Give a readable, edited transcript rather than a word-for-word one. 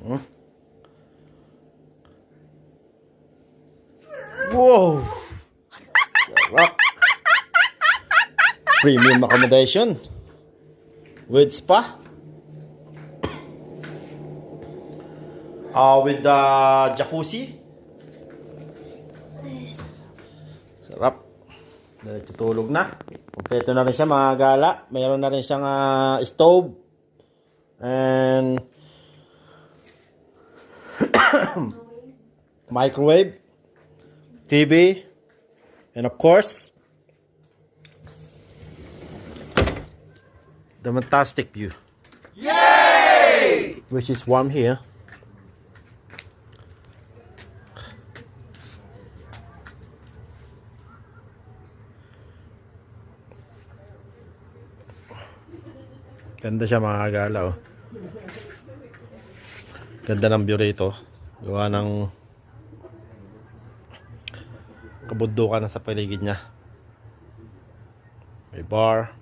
Hmm? Wow! Sarap! Premium accommodation with spa. With the jacuzzi. Sarap. Tutulog na. Kompleto na rin siya mga gala. Mayroon na rin siyang stove. And microwave. TV. And of course, the fantastic view. Yay! Which is warm here. Ganda siya mga gala, oh. Ganda ng view rito. Gawa ng kabundukan na sa paligid niya. May bar.